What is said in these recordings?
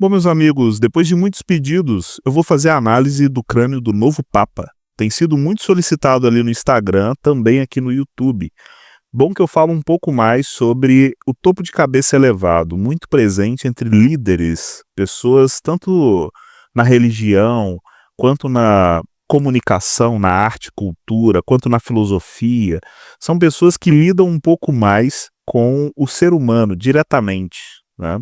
Bom, meus amigos, depois de muitos pedidos, eu vou fazer a análise do crânio do novo Papa. Tem sido muito solicitado ali no Instagram, também aqui no YouTube. Bom que eu falo um pouco mais sobre o topo de cabeça elevado, muito presente entre líderes, pessoas tanto na religião, quanto na comunicação, na arte, cultura, quanto na filosofia. São pessoas que lidam um pouco mais com o ser humano diretamente, né?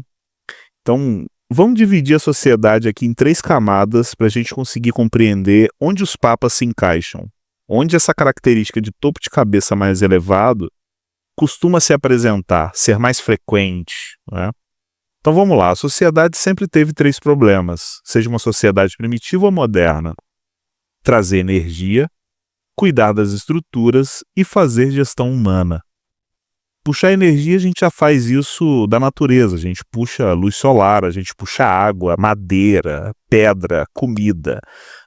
Então, vamos dividir a sociedade aqui em três camadas para a gente conseguir compreender onde os papas se encaixam, onde essa característica de topo de cabeça mais elevado costuma se apresentar, ser mais frequente, né? Então vamos lá, a sociedade sempre teve três problemas, seja uma sociedade primitiva ou moderna: trazer energia, cuidar das estruturas e fazer gestão humana. Puxar energia, a gente já faz isso da natureza, a gente puxa luz solar, a gente puxa água, madeira, pedra, comida,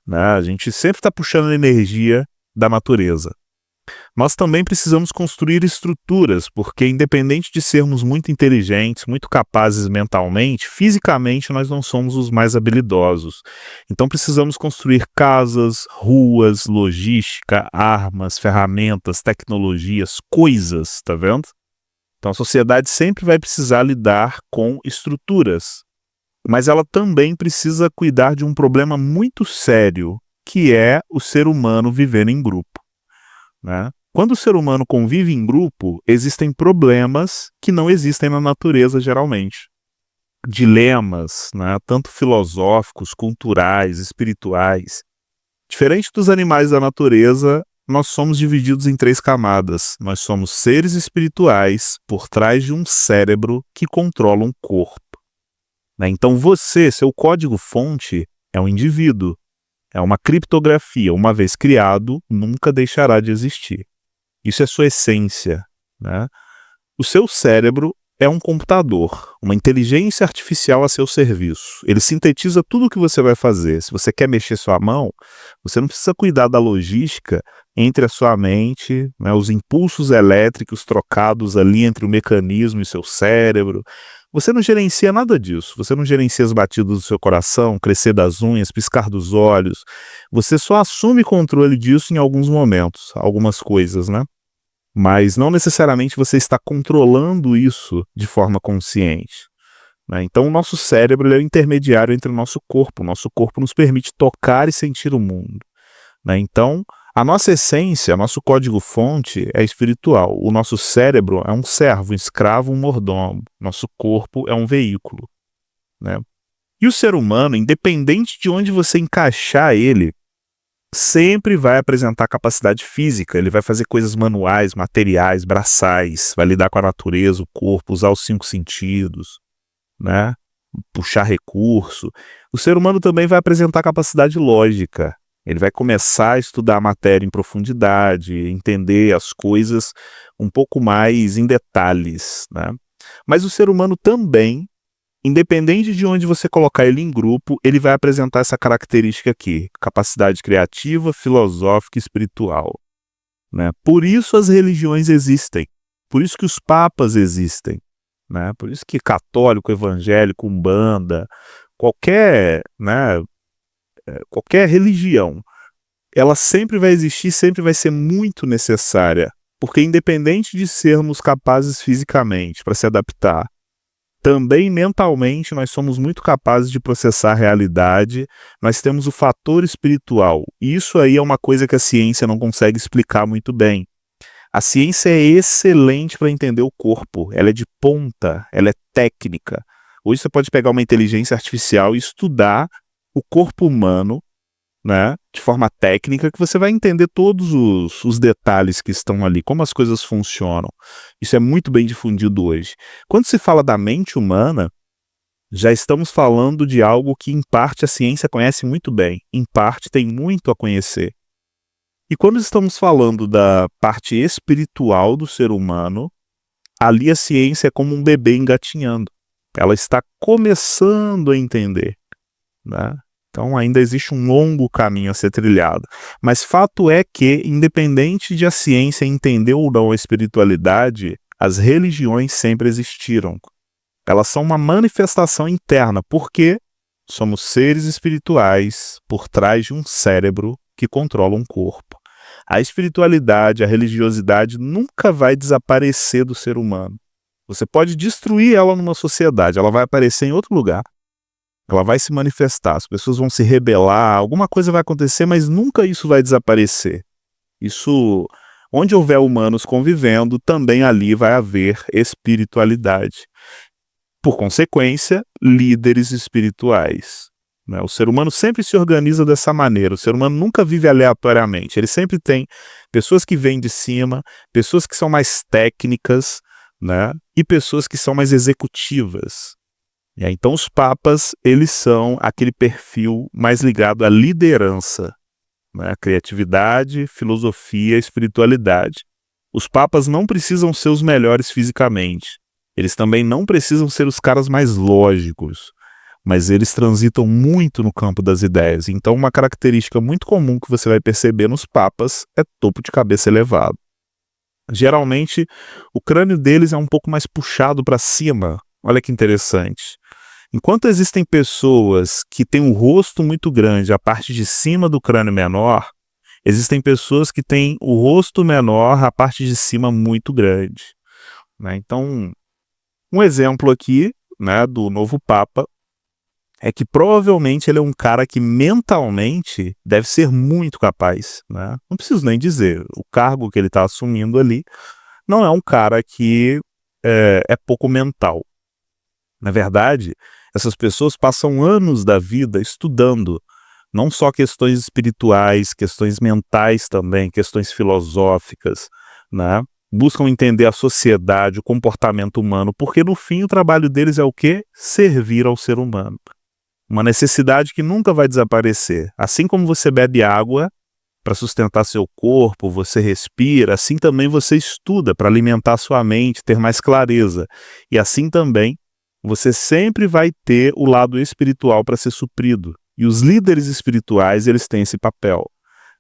né? A gente sempre está puxando energia da natureza. Nós também precisamos construir estruturas, porque independente de sermos muito inteligentes, muito capazes mentalmente, fisicamente nós não somos os mais habilidosos. Então precisamos construir casas, ruas, logística, armas, ferramentas, tecnologias, coisas, tá vendo? Então a sociedade sempre vai precisar lidar com estruturas, mas ela também precisa cuidar de um problema muito sério, que é o ser humano viver em grupo, né? Quando o ser humano convive em grupo, existem problemas que não existem na natureza geralmente. Dilemas, né? Tanto filosóficos, culturais, espirituais. Diferente dos animais da natureza, nós somos divididos em três camadas. Nós somos seres espirituais por trás de um cérebro que controla um corpo, né? Então você, seu código-fonte, é um indivíduo. É uma criptografia. Uma vez criado, nunca deixará de existir. Isso é sua essência, né? O seu cérebro é um computador, uma inteligência artificial a seu serviço. Ele sintetiza tudo o que você vai fazer. Se você quer mexer sua mão, você não precisa cuidar da logística entre a sua mente, né, os impulsos elétricos trocados ali entre o mecanismo e seu cérebro. Você não gerencia nada disso. Você não gerencia as batidas do seu coração, crescer das unhas, piscar dos olhos. Você só assume controle disso em alguns momentos, algumas coisas, né? Mas não necessariamente você está controlando isso de forma consciente, né? Então o nosso cérebro é o intermediário entre o nosso corpo. O nosso corpo nos permite tocar e sentir o mundo, né? Então a nossa essência, nosso código-fonte é espiritual. O nosso cérebro é um servo, um escravo, um mordomo. Nosso corpo é um veículo, né? E o ser humano, independente de onde você encaixar ele, sempre vai apresentar capacidade física. Ele vai fazer coisas manuais, materiais, braçais, vai lidar com a natureza, o corpo, usar os 5 sentidos, né? Puxar recurso. O ser humano também vai apresentar capacidade lógica. Ele vai começar a estudar a matéria em profundidade, entender as coisas um pouco mais em detalhes, né? Mas o ser humano também, independente de onde você colocar ele em grupo, ele vai apresentar essa característica aqui: capacidade criativa, filosófica e espiritual, né? Por isso as religiões existem, por isso que os papas existem, né? Por isso que católico, evangélico, umbanda, qualquer, né, qualquer religião, ela sempre vai existir, sempre vai ser muito necessária, porque independente de sermos capazes fisicamente para se adaptar, também mentalmente nós somos muito capazes de processar a realidade. Nós temos o fator espiritual, e isso aí é uma coisa que a ciência não consegue explicar muito bem. A ciência é excelente para entender o corpo, ela é de ponta, ela é técnica. Hoje você pode pegar uma inteligência artificial e estudar o corpo humano, né, de forma técnica, que você vai entender todos os detalhes que estão ali, como as coisas funcionam. Isso é muito bem difundido hoje. Quando se fala da mente humana, já estamos falando de algo que em parte a ciência conhece muito bem, em parte tem muito a conhecer. E quando estamos falando da parte espiritual do ser humano, ali a ciência é como um bebê engatinhando. Ela está começando a entender, né? Então ainda existe um longo caminho a ser trilhado. Mas fato é que, independente de a ciência entender ou não a espiritualidade, as religiões sempre existiram. Elas são uma manifestação interna, porque somos seres espirituais por trás de um cérebro que controla um corpo. A espiritualidade, a religiosidade nunca vai desaparecer do ser humano. Você pode destruir ela numa sociedade, ela vai aparecer em outro lugar. Ela vai se manifestar, as pessoas vão se rebelar, alguma coisa vai acontecer, mas nunca isso vai desaparecer. Isso, onde houver humanos convivendo, também ali vai haver espiritualidade. Por consequência, líderes espirituais. O ser humano sempre se organiza dessa maneira, o ser humano nunca vive aleatoriamente, ele sempre tem pessoas que vêm de cima, pessoas que são mais técnicas, né, e pessoas que são mais executivas. E aí, então os papas, eles são aquele perfil mais ligado à liderança, né, criatividade, filosofia, espiritualidade. Os papas não precisam ser os melhores fisicamente, eles também não precisam ser os caras mais lógicos, mas eles transitam muito no campo das ideias. Então uma característica muito comum que você vai perceber nos papas é topo de cabeça elevado. Geralmente o crânio deles é um pouco mais puxado para cima. Olha que interessante. Enquanto existem pessoas que têm um rosto muito grande, a parte de cima do crânio menor, existem pessoas que têm o rosto menor, a parte de cima muito grande, né? Então, um exemplo aqui, né, do novo Papa é que provavelmente ele é um cara que mentalmente deve ser muito capaz, né? Não preciso nem dizer, o cargo que ele está assumindo ali não é um cara que é pouco mental. Na verdade, essas pessoas passam anos da vida estudando não só questões espirituais, questões mentais também, questões filosóficas, né? Buscam entender a sociedade, o comportamento humano, porque no fim o trabalho deles é o quê? Servir ao ser humano. Uma necessidade que nunca vai desaparecer. Assim como você bebe água para sustentar seu corpo, você respira, assim também você estuda para alimentar sua mente, ter mais clareza. E assim também você sempre vai ter o lado espiritual para ser suprido. E os líderes espirituais, eles têm esse papel,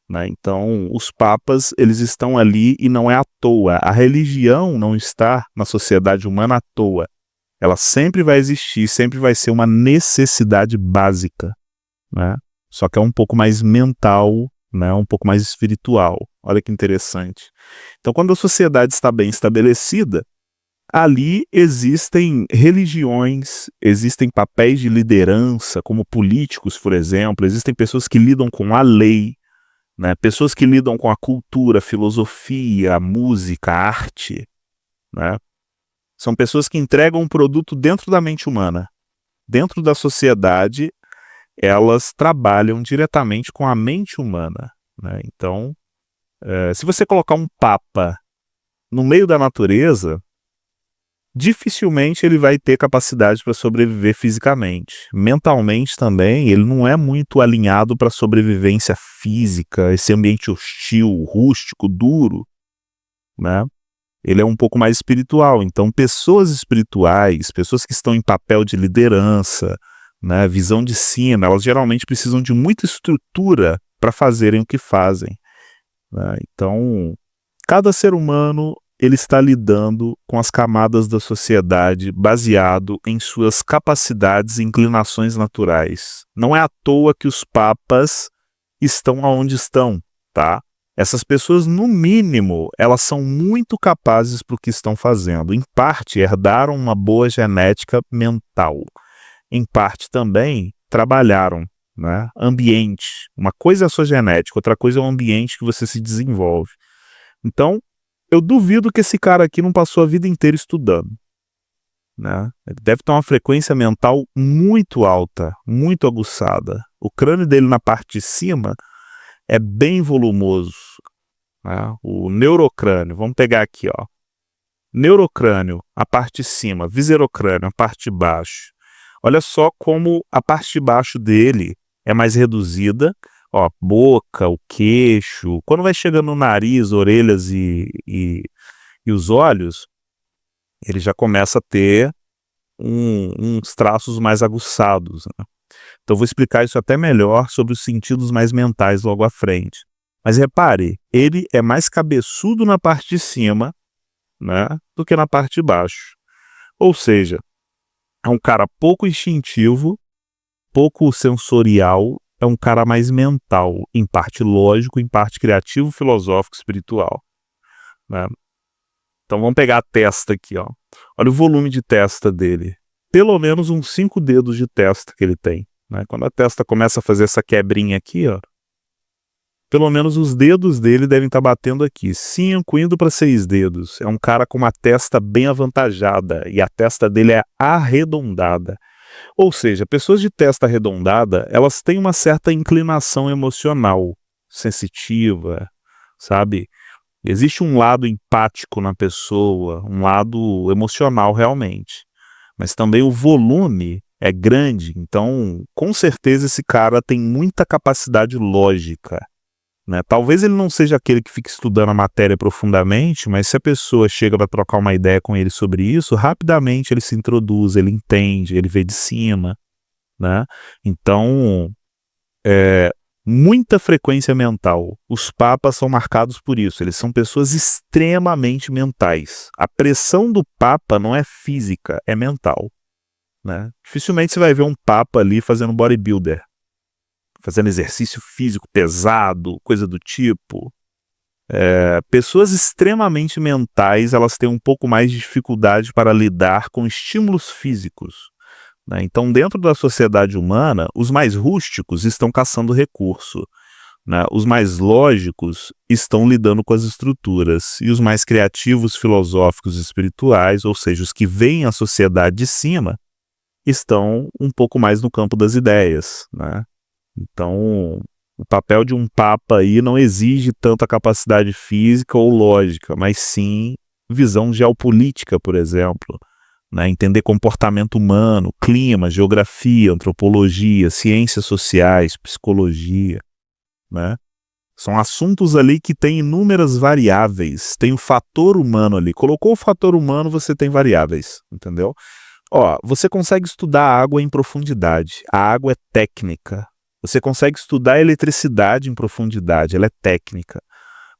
né? Então, os papas, eles estão ali e não é à toa. A religião não está na sociedade humana à toa. Ela sempre vai existir, sempre vai ser uma necessidade básica, né? Só que é um pouco mais mental, né? Um pouco mais espiritual. Olha que interessante. Então, quando a sociedade está bem estabelecida, ali existem religiões, existem papéis de liderança, como políticos, por exemplo, existem pessoas que lidam com a lei, né? Pessoas que lidam com a cultura, a filosofia, a música, a arte, né? São pessoas que entregam um produto dentro da mente humana. Dentro da sociedade, elas trabalham diretamente com a mente humana, né? Então, se você colocar um papa no meio da natureza, dificilmente ele vai ter capacidade para sobreviver fisicamente. Mentalmente também, ele não é muito alinhado para sobrevivência física, esse ambiente hostil, rústico, duro, né? Ele é um pouco mais espiritual. Então, pessoas espirituais, pessoas que estão em papel de liderança, né, visão de cima, elas geralmente precisam de muita estrutura para fazerem o que fazem, né? Então, cada ser humano ele está lidando com as camadas da sociedade baseado em suas capacidades e inclinações naturais. Não é à toa que os papas estão onde estão, tá? Essas pessoas, no mínimo, elas são muito capazes para o que estão fazendo. Em parte, herdaram uma boa genética mental. Em parte também, trabalharam, né? Ambiente. Uma coisa é a sua genética, outra coisa é o ambiente que você se desenvolve. Então, eu duvido que esse cara aqui não passou a vida inteira estudando, né? Ele deve ter uma frequência mental muito alta, muito aguçada. O crânio dele na parte de cima é bem volumoso, né? O neurocrânio, vamos pegar aqui, ó. Neurocrânio, a parte de cima, viserocrânio, a parte de baixo. Olha só como a parte de baixo dele é mais reduzida, ó, boca, o queixo. Quando vai chegando no nariz, orelhas e os olhos, ele já começa a ter uns traços mais aguçados, né? Então eu vou explicar isso até melhor sobre os sentidos mais mentais logo à frente. Mas repare, ele é mais cabeçudo na parte de cima, né, do que na parte de baixo. Ou seja, É um cara pouco instintivo, pouco sensorial, é um cara mais mental, em parte lógico, em parte criativo, filosófico, espiritual, né? Então vamos pegar a testa aqui, ó. Olha o volume de testa dele. Pelo menos uns 5 dedos de testa que ele tem, né? Quando a testa começa a fazer essa quebrinha aqui, ó, pelo menos os dedos dele devem estar batendo aqui. 5 indo para 6 dedos. É um cara com uma testa bem avantajada e a testa dele é arredondada. Ou seja, pessoas de testa arredondada, elas têm uma certa inclinação emocional, sensitiva, sabe? Existe um lado empático na pessoa, um lado emocional realmente. Mas também o volume é grande, então com certeza esse cara tem muita capacidade lógica, né? Talvez ele não seja aquele que fica estudando a matéria profundamente, mas se a pessoa chega para trocar uma ideia com ele sobre isso, rapidamente ele se introduz, ele entende, ele vê de cima, né? Então, muita frequência mental. Os papas são marcados por isso, eles são pessoas extremamente mentais. A pressão do papa não é física, é mental, né? Dificilmente você vai ver um papa ali fazendo bodybuilder, fazendo exercício físico pesado, coisa do tipo. Pessoas extremamente mentais, elas têm um pouco mais de dificuldade para lidar com estímulos físicos, né? Então, dentro da sociedade humana, os mais rústicos estão caçando recurso, né? Os mais lógicos estão lidando com as estruturas, e os mais criativos, filosóficos e espirituais, ou seja, os que veem a sociedade de cima, estão um pouco mais no campo das ideias, né? Então, o papel de um papa aí não exige tanta capacidade física ou lógica, mas sim visão geopolítica, por exemplo, né? Entender comportamento humano, clima, geografia, antropologia, ciências sociais, psicologia, né? São assuntos ali que têm inúmeras variáveis, tem o fator humano ali. Colocou o fator humano, você tem variáveis, entendeu? Ó, você consegue estudar a água em profundidade, a água é técnica. Você consegue estudar a eletricidade em profundidade, ela é técnica.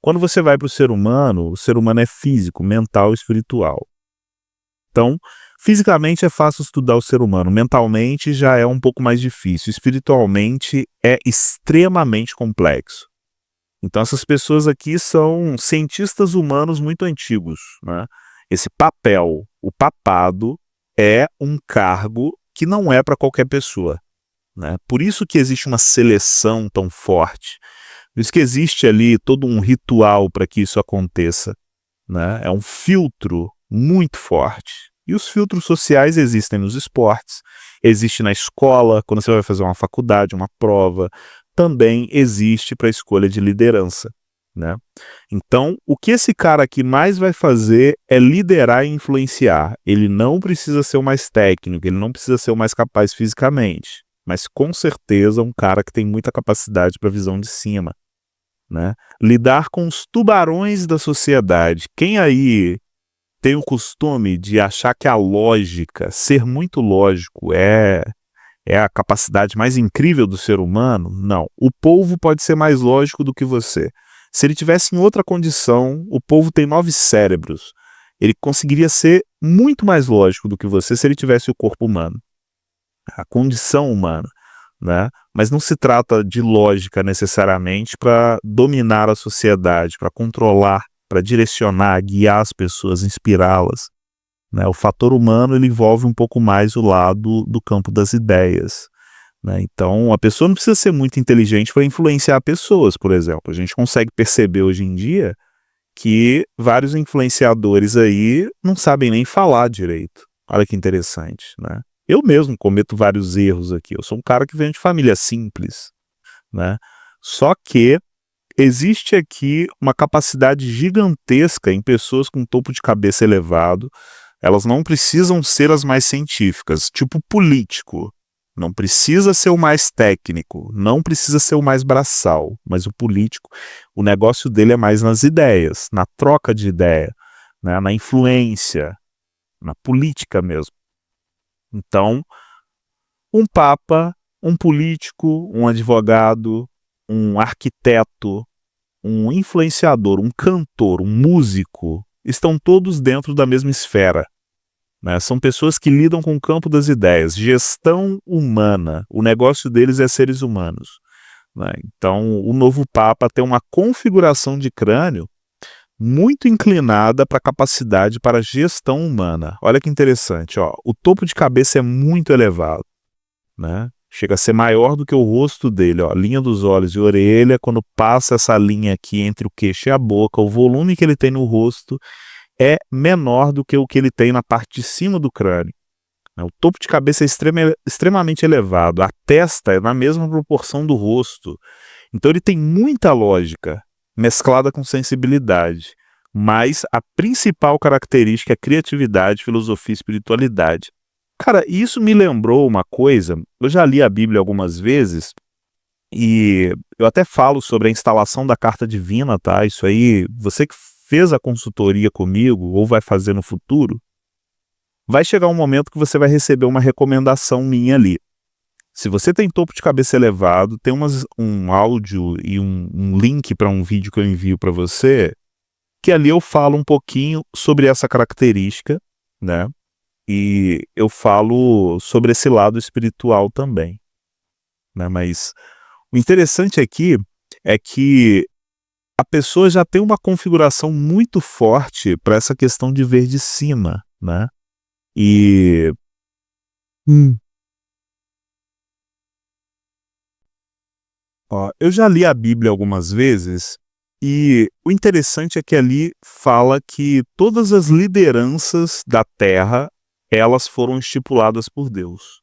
Quando você vai para o ser humano é físico, mental e espiritual. Então, fisicamente é fácil estudar o ser humano, mentalmente já é um pouco mais difícil, espiritualmente é extremamente complexo. Então essas pessoas aqui são cientistas humanos muito antigos, né? Esse papel, o papado, é um cargo que não é para qualquer pessoa, né? Por isso que existe uma seleção tão forte, por isso que existe ali todo um ritual para que isso aconteça, né? É um filtro muito forte. E os filtros sociais existem nos esportes, existe na escola, quando você vai fazer uma faculdade, uma prova, também existe para a escolha de liderança, né? Então, o que esse cara aqui mais vai fazer é liderar e influenciar. Ele não precisa ser o mais técnico, ele não precisa ser o mais capaz fisicamente, mas com certeza um cara que tem muita capacidade para visão de cima, né? Lidar com os tubarões da sociedade. Quem aí tem o costume de achar que a lógica, ser muito lógico, é a capacidade mais incrível do ser humano? Não. O polvo pode ser mais lógico do que você. Se ele tivesse em outra condição, o polvo tem 9 cérebros. Ele conseguiria ser muito mais lógico do que você se ele tivesse o corpo humano, a condição humana, né? Mas não se trata de lógica necessariamente para dominar a sociedade, para controlar, para direcionar, guiar as pessoas, inspirá-las, né? O fator humano ele envolve um pouco mais o lado do campo das ideias, né? Então a pessoa não precisa ser muito inteligente para influenciar pessoas, por exemplo. A gente consegue perceber hoje em dia que vários influenciadores aí não sabem nem falar direito. Olha que interessante, né? Eu mesmo cometo vários erros aqui. Eu sou um cara que vem de família simples, né? Só que existe aqui uma capacidade gigantesca em pessoas com topo de cabeça elevado. Elas não precisam ser as mais científicas, tipo político. Não precisa ser o mais técnico, não precisa ser o mais braçal, mas o político, o negócio dele é mais nas ideias, na troca de ideia, né, na influência, na política mesmo. Então, um papa, um político, um advogado, um arquiteto, um influenciador, um cantor, um músico, estão todos dentro da mesma esfera, né? São pessoas que lidam com o campo das ideias, gestão humana. O negócio deles é seres humanos, né? Então, o novo Papa tem uma configuração de crânio muito inclinada para a capacidade para gestão humana. Olha que interessante, ó. O topo de cabeça é muito elevado, né? Chega a ser maior do que o rosto dele, ó. Linha dos olhos e orelha, quando passa essa linha aqui entre o queixo e a boca, o volume que ele tem no rosto é menor do que o que ele tem na parte de cima do crânio, né? O topo de cabeça é extremamente elevado, a testa é na mesma proporção do rosto. Então ele tem muita lógica mesclada com sensibilidade, mas a principal característica é criatividade, filosofia e espiritualidade. Cara, isso me lembrou uma coisa, eu já li a Bíblia algumas vezes, e eu até falo sobre a instalação da carta divina, tá? Isso aí, você que fez a consultoria comigo, ou vai fazer no futuro, vai chegar um momento que você vai receber uma recomendação minha ali. Se você tem topo de cabeça elevado, tem um áudio e um link para um vídeo que eu envio para você, que ali eu falo um pouquinho sobre essa característica, né? E eu falo sobre esse lado espiritual também, né? Mas o interessante aqui é que a pessoa já tem uma configuração muito forte para essa questão de ver de cima, né? E ó, eu já li a Bíblia algumas vezes e o interessante é que ali fala que todas as lideranças da Terra, elas foram estipuladas por Deus,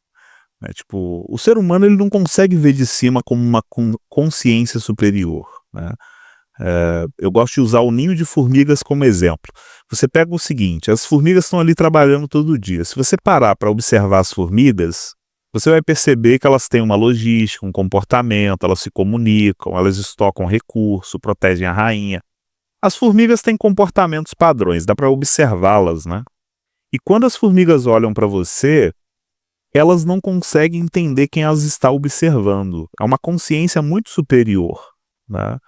né? Tipo, o ser humano ele não consegue ver de cima como uma consciência superior, né? Eu gosto de usar o ninho de formigas como exemplo. Você pega o seguinte, as formigas estão ali trabalhando todo dia. Se você parar para observar as formigas, você vai perceber que elas têm uma logística, um comportamento, elas se comunicam, elas estocam recurso, protegem a rainha. As formigas têm comportamentos padrões, dá para observá-las, né? E quando as formigas olham para você, elas não conseguem entender quem elas está observando. É uma consciência muito superior, né?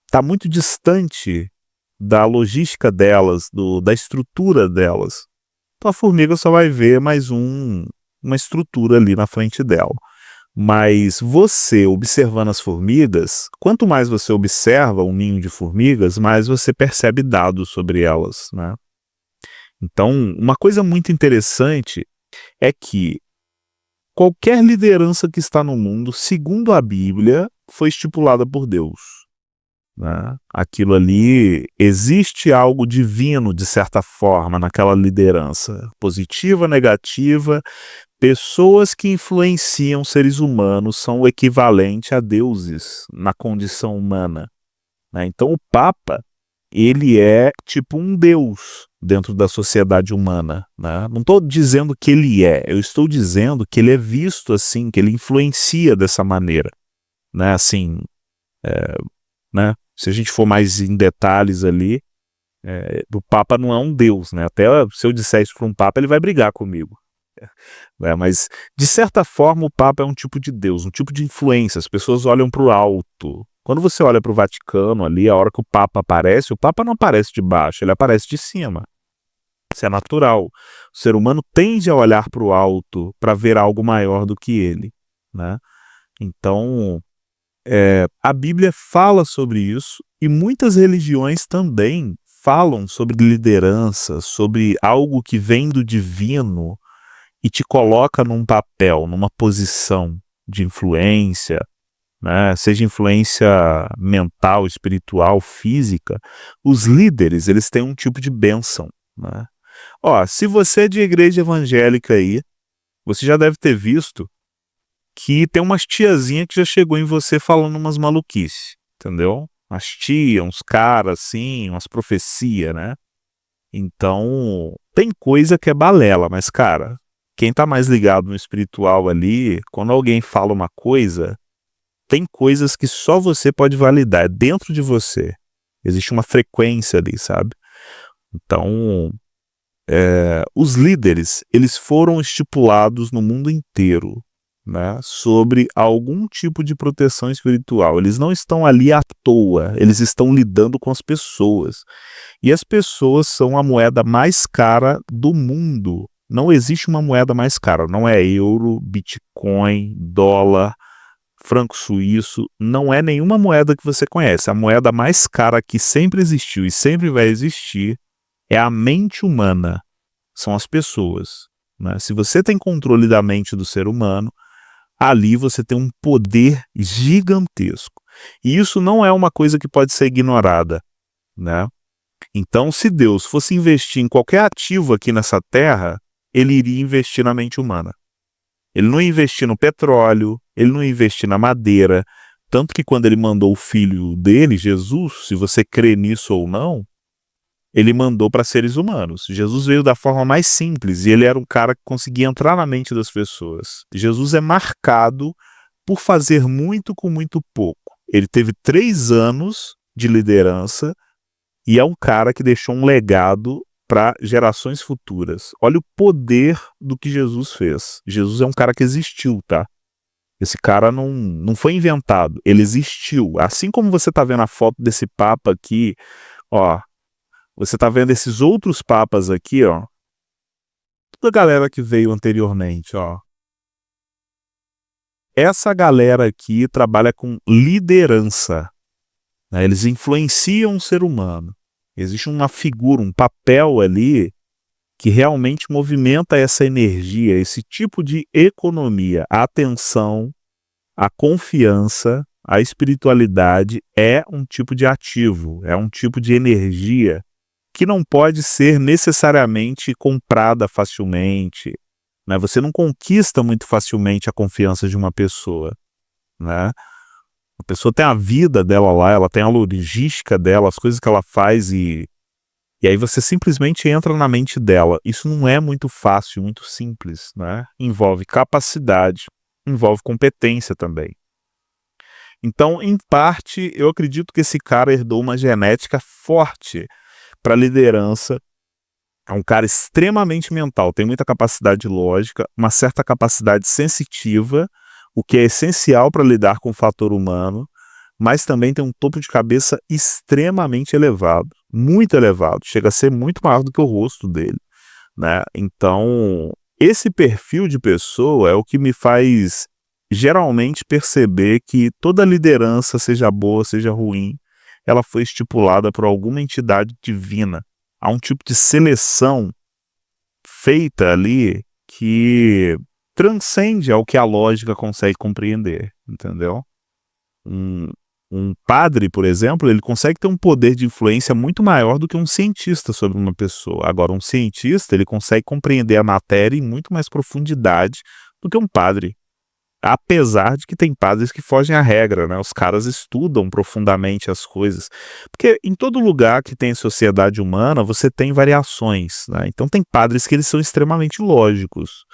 Está muito distante da logística delas, da estrutura delas. Então a formiga só vai ver mais uma estrutura ali na frente dela. Mas você observando as formigas, quanto mais você observa um ninho de formigas, mais você percebe dados sobre elas, né? Então, uma coisa muito interessante é que qualquer liderança que está no mundo, segundo a Bíblia, foi estipulada por Deus, né? Aquilo ali, existe algo divino, de certa forma, naquela liderança, positiva, negativa. Pessoas que influenciam seres humanos são o equivalente a deuses na condição humana, né? Então o Papa, ele é tipo um deus dentro da sociedade humana, né? Não estou dizendo que ele é, eu estou dizendo que ele é visto assim, que ele influencia dessa maneira, né? Assim, né? Se a gente for mais em detalhes ali, o Papa não é um deus, né? Até se eu disser isso para um Papa, ele vai brigar comigo, né? Mas, de certa forma, o Papa é um tipo de Deus, um tipo de influência. As pessoas olham para o alto. Quando você olha para o Vaticano ali, a hora que o Papa não aparece de baixo, ele aparece de cima. Isso é natural. O ser humano tende a olhar para o alto para ver algo maior do que ele, né? Então, a Bíblia fala sobre isso e muitas religiões também falam sobre liderança, sobre algo que vem do divino e te coloca num papel, numa posição de influência, né? Seja influência mental, espiritual, física. Os líderes, eles têm um tipo de bênção, né? Ó, se você é de igreja evangélica aí, você já deve ter visto que tem umas tiazinha que já chegou em você falando umas maluquices, entendeu? Umas tia, uns caras assim, umas profecias, né? Então, tem coisa que é balela, mas cara, quem tá mais ligado no espiritual ali, quando alguém fala uma coisa, tem coisas que só você pode validar, é dentro de você. Existe uma frequência ali, sabe? Então, os líderes, eles foram estipulados no mundo inteiro, né, sobre algum tipo de proteção espiritual. Eles não estão ali à toa, eles estão lidando com as pessoas. E as pessoas são a moeda mais cara do mundo. Não existe uma moeda mais cara, não é euro, Bitcoin, dólar, franco suíço, não é nenhuma moeda que você conhece. A moeda mais cara que sempre existiu e sempre vai existir é a mente humana, são as pessoas, né? Se você tem controle da mente do ser humano, ali você tem um poder gigantesco. E isso não é uma coisa que pode ser ignorada, né? Então, se Deus fosse investir em qualquer ativo aqui nessa terra, ele iria investir na mente humana. Ele não ia investir no petróleo, ele não ia investir na madeira, tanto que quando ele mandou o filho dele, Jesus, se você crê nisso ou não, ele mandou para seres humanos. Jesus veio da forma mais simples e ele era um cara que conseguia entrar na mente das pessoas. Jesus é marcado por fazer muito com muito pouco. Ele teve 3 anos de liderança e é um cara que deixou um legado para gerações futuras. Olha o poder do que Jesus fez. Jesus é um cara que existiu, tá? Esse cara não foi inventado, ele existiu. Assim como você tá vendo a foto desse papa aqui, ó, você tá vendo esses outros papas aqui, ó. Toda a galera que veio anteriormente, ó. Essa galera aqui trabalha com liderança, né? Eles influenciam o ser humano. Existe uma figura, um papel ali que realmente movimenta essa energia, esse tipo de economia. A atenção, a confiança, a espiritualidade é um tipo de ativo, é um tipo de energia que não pode ser necessariamente comprada facilmente, né? Você não conquista muito facilmente a confiança de uma pessoa, né? A pessoa tem a vida dela lá, ela tem a logística dela, as coisas que ela faz e aí você simplesmente entra na mente dela. Isso não é muito fácil, muito simples, né? Envolve capacidade, envolve competência também. Então, em parte, eu acredito que esse cara herdou uma genética forte para liderança. É um cara extremamente mental, tem muita capacidade lógica, uma certa capacidade sensitiva, o que é essencial para lidar com o fator humano, mas também tem um topo de cabeça extremamente elevado, muito elevado, chega a ser muito maior do que o rosto dele, né? Então, esse perfil de pessoa é o que me faz geralmente perceber que toda liderança, seja boa, seja ruim, ela foi estipulada por alguma entidade divina. Há um tipo de seleção feita ali que transcende ao que a lógica consegue compreender, entendeu? Um, um padre, por exemplo, ele consegue ter um poder de influência muito maior do que um cientista sobre uma pessoa. Agora, um cientista, ele consegue compreender a matéria em muito mais profundidade do que um padre. Apesar de que tem padres que fogem à regra, né? Os caras estudam profundamente as coisas. Porque em todo lugar que tem sociedade humana, você tem variações, né? Então tem padres que eles são extremamente lógicos.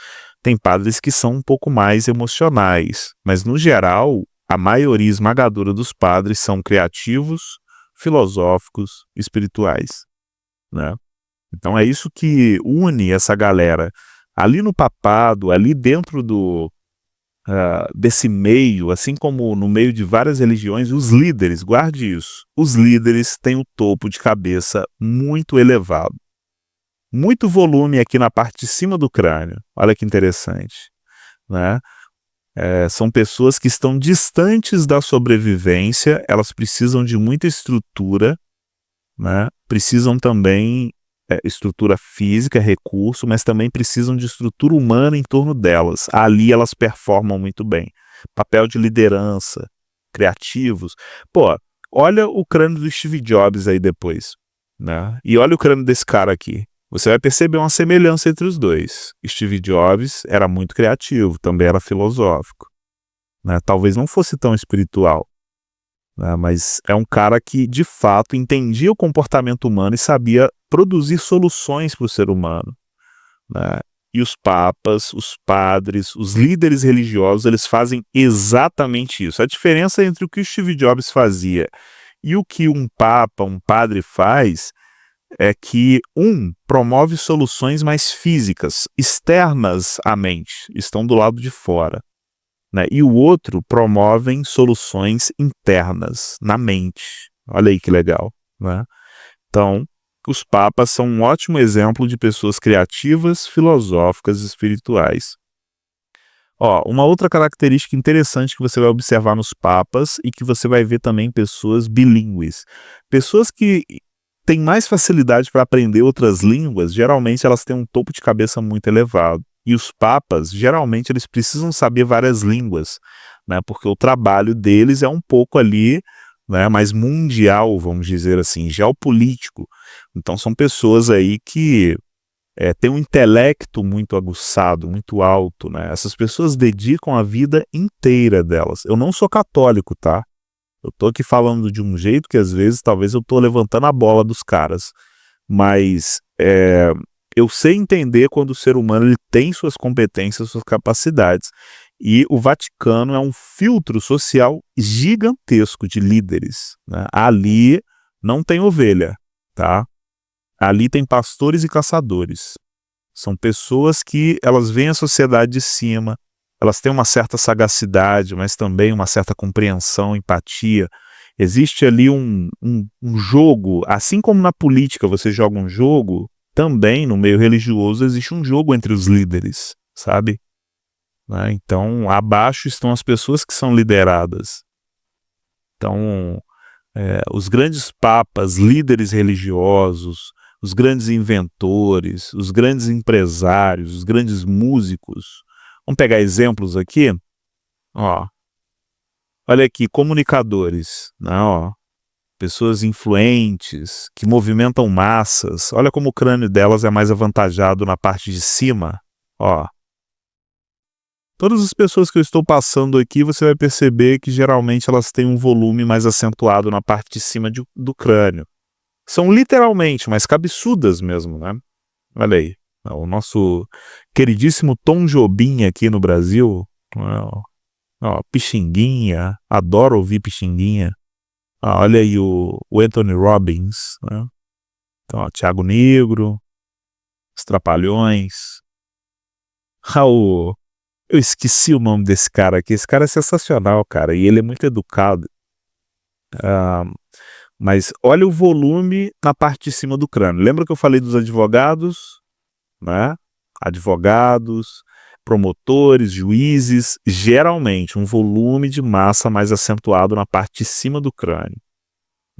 Tem padres que são um pouco mais emocionais. Mas, no geral, a maioria esmagadora dos padres são criativos, filosóficos, espirituais, né? Então é isso que une essa galera. Ali no papado, ali dentro desse meio, assim como no meio de várias religiões, os líderes, guarde isso, os líderes têm o topo de cabeça muito elevado. Muito volume aqui na parte de cima do crânio, olha que interessante, né? São pessoas que estão distantes da sobrevivência, elas precisam de muita estrutura, né? Precisam também estrutura física, recurso, mas também precisam de estrutura humana em torno delas. Ali elas performam muito bem. Papel de liderança, criativos. Pô, olha o crânio do Steve Jobs aí depois, né? E olha o crânio desse cara aqui. Você vai perceber uma semelhança entre os dois. Steve Jobs era muito criativo, também era filosófico, né? Talvez não fosse tão espiritual, né? Mas é um cara que, de fato, entendia o comportamento humano e sabia produzir soluções para o ser humano, né? E os papas, os padres, os líderes religiosos, eles fazem exatamente isso. A diferença entre o que o Steve Jobs fazia e o que um papa, um padre faz é que um promove soluções mais físicas, externas à mente, estão do lado de fora. né? E o outro promovem soluções internas, na mente. Olha aí que legal, né? Então, os papas são um ótimo exemplo de pessoas criativas, filosóficas e espirituais. Ó, uma outra característica interessante que você vai observar nos papas e que você vai ver também pessoas bilíngues. Pessoas que têm mais facilidade para aprender outras línguas, geralmente elas têm um topo de cabeça muito elevado. E os papas, geralmente, eles precisam saber várias línguas, né? Porque o trabalho deles é um pouco ali, né, mais mundial, vamos dizer assim, geopolítico. Então são pessoas aí que têm um intelecto muito aguçado, muito alto, né? Essas pessoas dedicam a vida inteira delas. Eu não sou católico, tá? Eu tô aqui falando de um jeito que às vezes talvez eu tô levantando a bola dos caras, mas eu sei entender quando o ser humano ele tem suas competências, suas capacidades. E o Vaticano é um filtro social gigantesco de líderes, né? Ali não tem ovelha, tá? Ali tem pastores e caçadores. São pessoas que elas veem a sociedade de cima, elas têm uma certa sagacidade, mas também uma certa compreensão, empatia. Existe ali um jogo, assim como na política você joga um jogo, também no meio religioso existe um jogo entre os líderes, sabe? Né? Então, abaixo estão as pessoas que são lideradas. Então, os grandes papas, líderes religiosos, os grandes inventores, os grandes empresários, os grandes músicos. Vamos pegar exemplos aqui? Ó, olha aqui, comunicadores, né? Ó, pessoas influentes, que movimentam massas. Olha como o crânio delas é mais avantajado na parte de cima. Ó, todas as pessoas que eu estou passando aqui, você vai perceber que geralmente elas têm um volume mais acentuado na parte de cima do crânio. São literalmente, mas cabeçudas mesmo, né? Olha aí, o nosso queridíssimo Tom Jobim aqui no Brasil, ó, Pixinguinha, adoro ouvir Pixinguinha. Olha aí o Anthony Robbins, né? Então, ó, Thiago Negro, os Trapalhões. Eu esqueci o nome desse cara aqui. Esse cara é sensacional, cara, e ele é muito educado. Mas olha o volume na parte de cima do crânio. Lembra que eu falei dos advogados, né? Advogados, promotores, juízes, geralmente um volume de massa mais acentuado na parte de cima do crânio.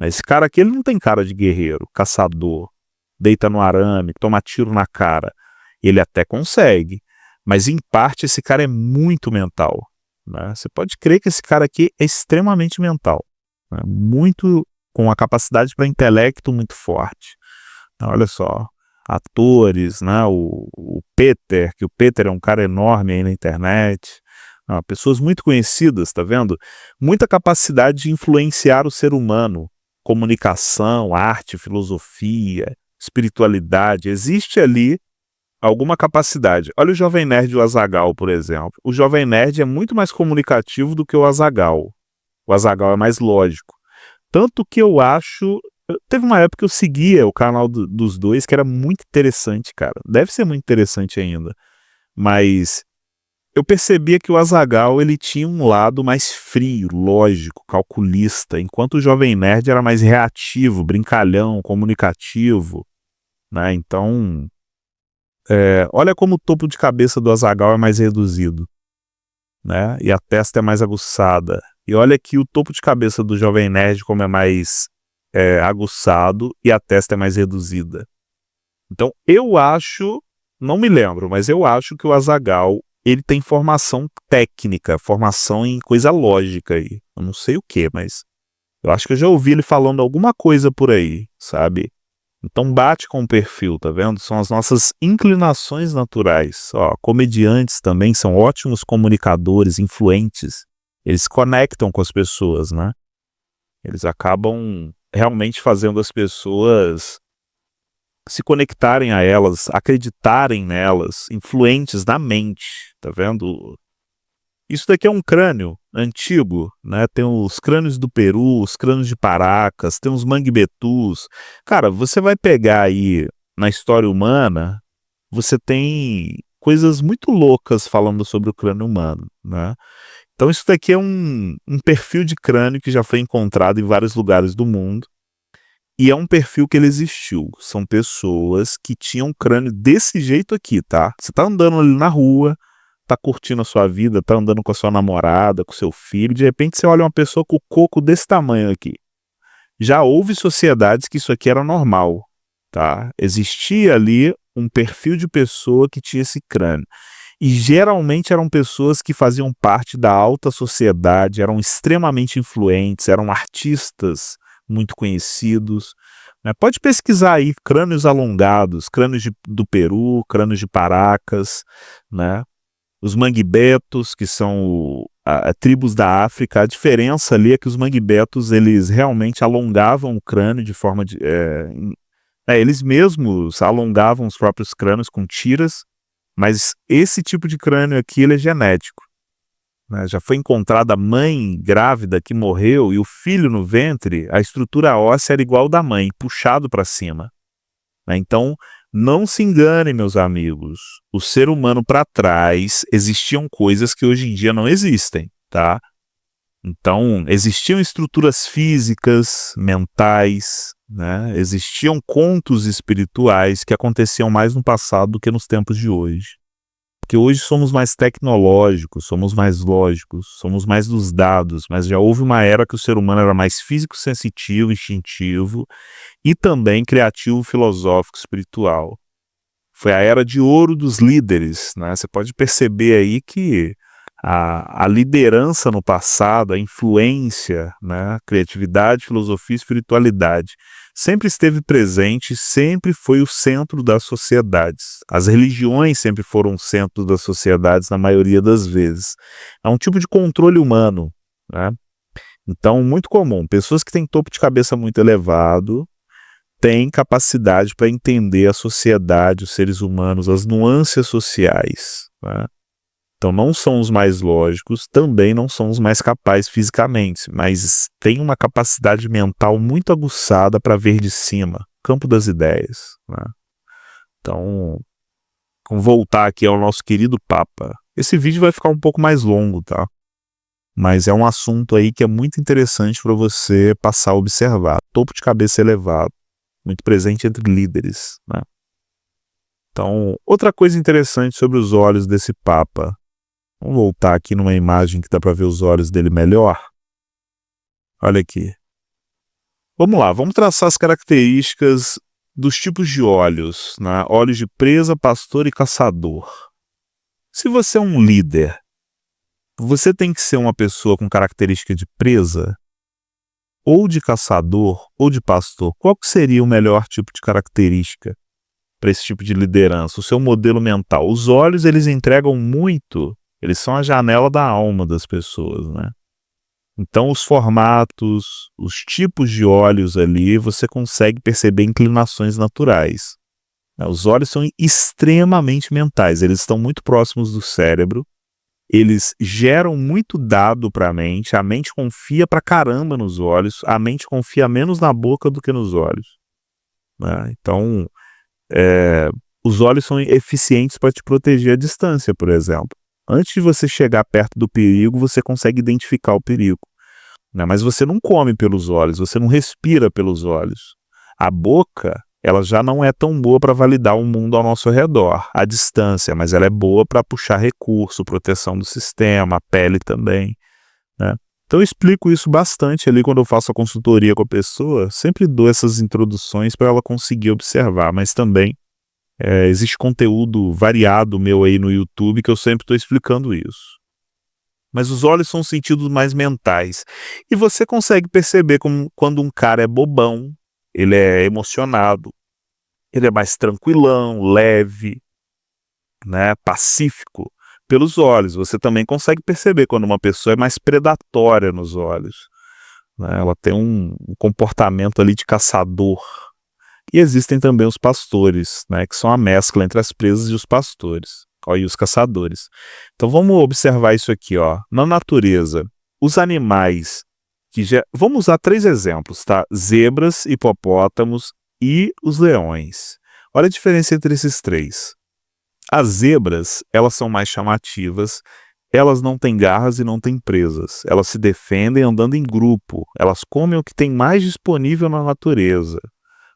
Esse cara aqui ele não tem cara de guerreiro, caçador, deita no arame, toma tiro na cara. Ele até consegue, mas em parte esse cara é muito mental, né? Você pode crer que esse cara aqui é extremamente mental, né? Muito com a capacidade para intelecto muito forte. Olha só, atores, né? O Peter, que o Peter é um cara enorme aí na internet. Pessoas muito conhecidas, tá vendo? Muita capacidade de influenciar o ser humano. Comunicação, arte, filosofia, espiritualidade. Existe ali alguma capacidade. Olha o Jovem Nerd e o Azaghal, por exemplo. O Jovem Nerd é muito mais comunicativo do que o Azaghal. O Azaghal é mais lógico. Tanto que eu acho... Teve uma época que eu seguia o canal dos dois, que era muito interessante, cara. Deve ser muito interessante ainda. Mas eu percebia que o Azaghal ele tinha um lado mais frio, lógico, calculista, enquanto o Jovem Nerd era mais reativo, brincalhão, comunicativo, né? Então, olha como o topo de cabeça do Azaghal é mais reduzido, né? E a testa é mais aguçada. E olha aqui o topo de cabeça do Jovem Nerd como é mais aguçado e a testa é mais reduzida. Então, eu acho, não me lembro, mas eu acho que o Azaghal ele tem formação técnica, formação em coisa lógica aí. Eu não sei o que, mas eu acho que eu já ouvi ele falando alguma coisa por aí, sabe? Então bate com o perfil, tá vendo? São as nossas inclinações naturais. Ó, comediantes também são ótimos comunicadores, influentes. Eles conectam com as pessoas, né? Eles acabam realmente fazendo as pessoas se conectarem a elas, acreditarem nelas, influentes na mente, tá vendo? Isso daqui é um crânio antigo, né? Tem os crânios do Peru, os crânios de Paracas, tem os Manguebetus. Cara, você vai pegar aí na história humana, você tem coisas muito loucas falando sobre o crânio humano, né? Então isso daqui é um perfil de crânio que já foi encontrado em vários lugares do mundo, e é um perfil que ele existiu. São pessoas que tinham um crânio desse jeito aqui, tá? Você tá andando ali na rua, tá curtindo a sua vida, tá andando com a sua namorada, com seu filho, de repente você olha uma pessoa com o coco desse tamanho aqui. Já houve sociedades que isso aqui era normal, tá? Existia ali um perfil de pessoa que tinha esse crânio. E geralmente eram pessoas que faziam parte da alta sociedade, eram extremamente influentes, eram artistas muito conhecidos, né? Pode pesquisar aí, crânios alongados, crânios do Peru, crânios de Paracas, né? Os manguebetos, que são tribos da África. A diferença ali é que os manguebetos, eles realmente alongavam o crânio de forma de... eles mesmos alongavam os próprios crânios com tiras, mas esse tipo de crânio aqui, ele é genético, né? Já foi encontrada a mãe grávida que morreu e o filho no ventre, a estrutura óssea era igual da mãe, puxado para cima, né? Então, não se enganem, meus amigos. O ser humano para trás existiam coisas que hoje em dia não existem, tá? Então, existiam estruturas físicas, mentais, né? Existiam contos espirituais que aconteciam mais no passado do que nos tempos de hoje. Porque hoje somos mais tecnológicos, somos mais lógicos, somos mais dos dados, mas já houve uma era que o ser humano era mais físico, sensitivo, instintivo e também criativo, filosófico, espiritual. Foi a era de ouro dos líderes, né? Você pode perceber aí que a liderança no passado, a influência, né? Criatividade, filosofia e espiritualidade sempre esteve presente, sempre foi o centro das sociedades. As religiões sempre foram o centro das sociedades na maioria das vezes. É um tipo de controle humano, né? Então, muito comum, pessoas que têm topo de cabeça muito elevado têm capacidade para entender a sociedade, os seres humanos, as nuances sociais, né? Então não são os mais lógicos, também não são os mais capazes fisicamente, mas têm uma capacidade mental muito aguçada para ver de cima, campo das ideias, né? Então, vamos voltar aqui ao nosso querido Papa. Esse vídeo vai ficar um pouco mais longo, tá? Mas é um assunto aí que é muito interessante para você passar a observar. Topo de cabeça elevado, muito presente entre líderes, né? Então, outra coisa interessante sobre os olhos desse Papa. Vamos voltar aqui numa imagem que dá para ver os olhos dele melhor. Olha aqui. Vamos lá, vamos traçar as características dos tipos de olhos, né? Olhos de presa, pastor e caçador. Se você é um líder, você tem que ser uma pessoa com característica de presa, ou de caçador, ou de pastor. Qual que seria o melhor tipo de característica para esse tipo de liderança? O seu modelo mental. Os olhos, eles entregam muito. Eles são a janela da alma das pessoas, né? Então, os formatos, os tipos de olhos ali, você consegue perceber inclinações naturais. Os olhos são extremamente mentais, eles estão muito próximos do cérebro, eles geram muito dado para a mente confia pra caramba nos olhos, a mente confia menos na boca do que nos olhos, né? Então, os olhos são eficientes para te proteger à distância, por exemplo. Antes de você chegar perto do perigo, você consegue identificar o perigo, né? Mas você não come pelos olhos, você não respira pelos olhos. A boca, ela já não é tão boa para validar o mundo ao nosso redor, à distância, mas ela é boa para puxar recurso, proteção do sistema, a pele também, né? Então eu explico isso bastante ali quando eu faço a consultoria com a pessoa, sempre dou essas introduções para ela conseguir observar, mas também existe conteúdo variado meu aí no YouTube que eu sempre estou explicando isso. Mas os olhos são sentidos mais mentais. E você consegue perceber quando um cara é bobão, ele é emocionado, ele é mais tranquilão, leve, né, pacífico, pelos olhos. Você também consegue perceber quando uma pessoa é mais predatória nos olhos, né? Ela tem um comportamento ali de caçador. E existem também os pastores, né, que são a mescla entre as presas e os pastores, e os caçadores. Então vamos observar isso aqui, ó. Na natureza, os animais vamos usar 3 exemplos, tá? Zebras, hipopótamos e os leões. Olha a diferença entre esses 3. As zebras, elas são mais chamativas, Elas não têm garras e não têm presas. Elas se defendem andando em grupo. Elas comem o que tem mais disponível na natureza,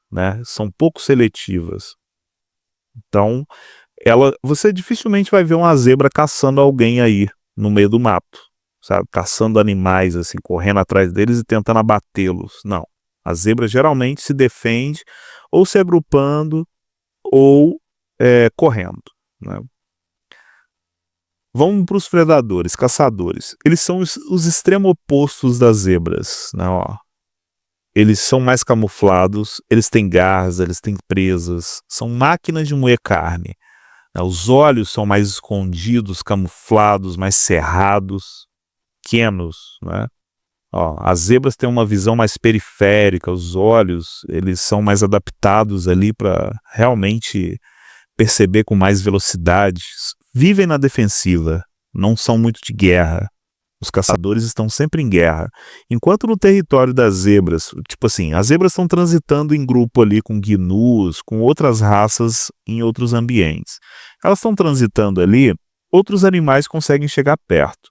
né? São pouco seletivas. Então, você dificilmente vai ver uma zebra caçando alguém aí no meio do mato, sabe? Caçando animais, assim, correndo atrás deles e tentando abatê-los. Não. A zebra geralmente se defende ou se agrupando ou correndo, né? Vamos para os predadores, caçadores. Eles são os extremos opostos das zebras, né? Ó, eles são mais camuflados, eles têm garras, eles têm presas, são máquinas de moer carne. Né? Os olhos são mais escondidos, camuflados, mais cerrados, pequenos, né? Ó, as zebras têm uma visão mais periférica, os olhos, eles são mais adaptados ali para realmente perceber com mais velocidade. Vivem na defensiva, não são muito de guerra. Os caçadores estão sempre em guerra. Enquanto no território das zebras, tipo assim, as zebras estão transitando em grupo ali com gnus, com outras raças em outros ambientes. Elas estão transitando ali, outros animais conseguem chegar perto.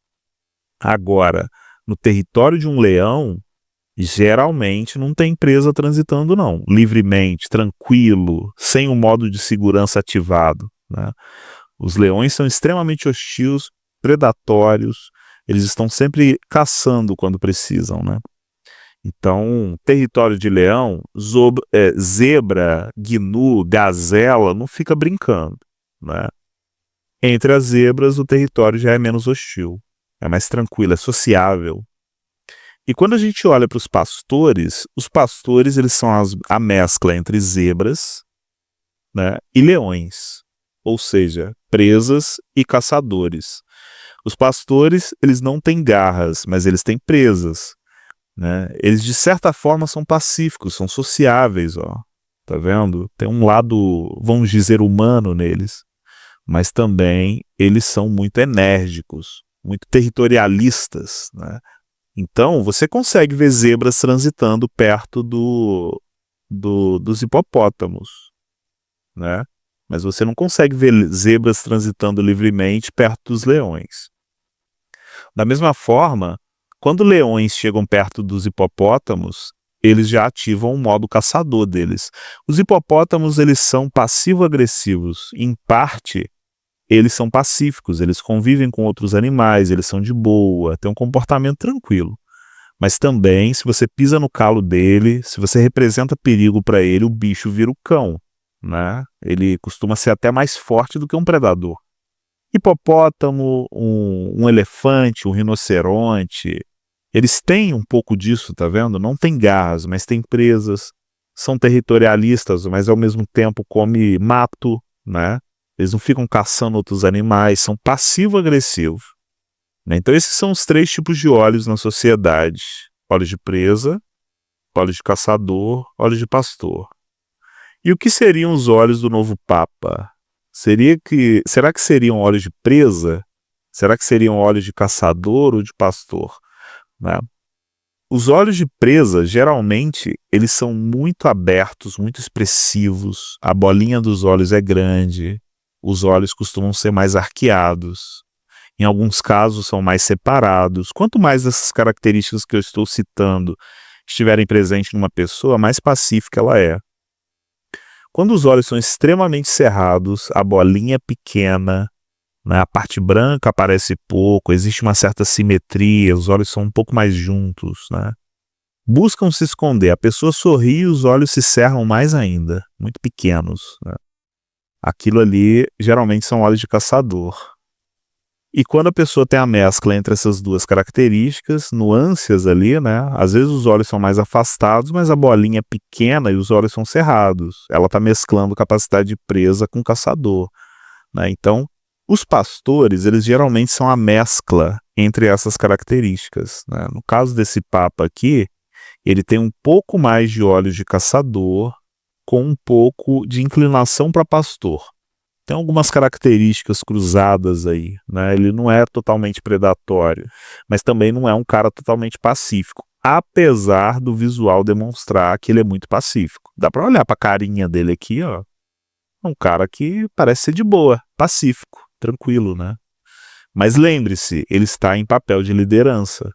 Agora, no território de um leão, geralmente não tem presa transitando não, livremente, tranquilo, sem o modo de segurança ativado, né? Os leões são extremamente hostis, predatórios, eles estão sempre caçando quando precisam, né? Então, território de leão, zebra, gnu, gazela, não fica brincando, né? Entre as zebras, o território já é menos hostil, é mais tranquilo, é sociável. E quando a gente olha para os pastores eles são a mescla entre zebras, né, e leões, ou seja, presas e caçadores. Os pastores, eles não têm garras, mas eles têm presas, né? Eles, de certa forma, são pacíficos, são sociáveis, ó. Tá vendo? Tem um lado, vamos dizer, humano neles. Mas também eles são muito enérgicos, muito territorialistas, né? Então, você consegue ver zebras transitando perto dos hipopótamos, né? Mas você não consegue ver zebras transitando livremente perto dos leões. Da mesma forma, quando leões chegam perto dos hipopótamos, eles já ativam o modo caçador deles. Os hipopótamos, eles são passivo-agressivos. Em parte, eles são pacíficos, eles convivem com outros animais, eles são de boa, têm um comportamento tranquilo. Mas também, se você pisa no calo dele, se você representa perigo para ele, o bicho vira o cão, né? Ele costuma ser até mais forte do que um predador. Hipopótamo, um elefante, um rinoceronte, eles têm um pouco disso, tá vendo? Não tem garras, mas tem presas, são territorialistas, mas ao mesmo tempo come mato, né? Eles não ficam caçando outros animais, são passivo-agressivos. Né? Então esses são os 3 tipos de olhos na sociedade: olhos de presa, olhos de caçador, olhos de pastor. E o que seriam os olhos do novo Papa? Será que seriam olhos de presa? Será que seriam olhos de caçador ou de pastor? Né? Os olhos de presa, geralmente, eles são muito abertos, muito expressivos, a bolinha dos olhos é grande, os olhos costumam ser mais arqueados, em alguns casos são mais separados. Quanto mais essas características que eu estou citando estiverem presentes numa pessoa, mais pacífica ela é. Quando os olhos são extremamente cerrados, a bolinha é pequena, né, a parte branca aparece pouco, existe uma certa simetria, os olhos são um pouco mais juntos, né? Buscam se esconder, a pessoa sorri e os olhos se cerram mais ainda, muito pequenos, né? Aquilo ali geralmente são olhos de caçador. E quando a pessoa tem a mescla entre essas duas características, nuances ali, né? Às vezes os olhos são mais afastados, mas a bolinha é pequena e os olhos são cerrados. Ela está mesclando capacidade de presa com caçador, né? Então, os pastores, eles geralmente são a mescla entre essas características, né? No caso desse Papa aqui, ele tem um pouco mais de olhos de caçador, com um pouco de inclinação para pastor. Tem algumas características cruzadas aí, né? Ele não é totalmente predatório, mas também não é um cara totalmente pacífico, apesar do visual demonstrar que ele é muito pacífico. Dá pra olhar pra carinha dele aqui, ó. É um cara que parece ser de boa, pacífico, tranquilo, né? Mas lembre-se, ele está em papel de liderança.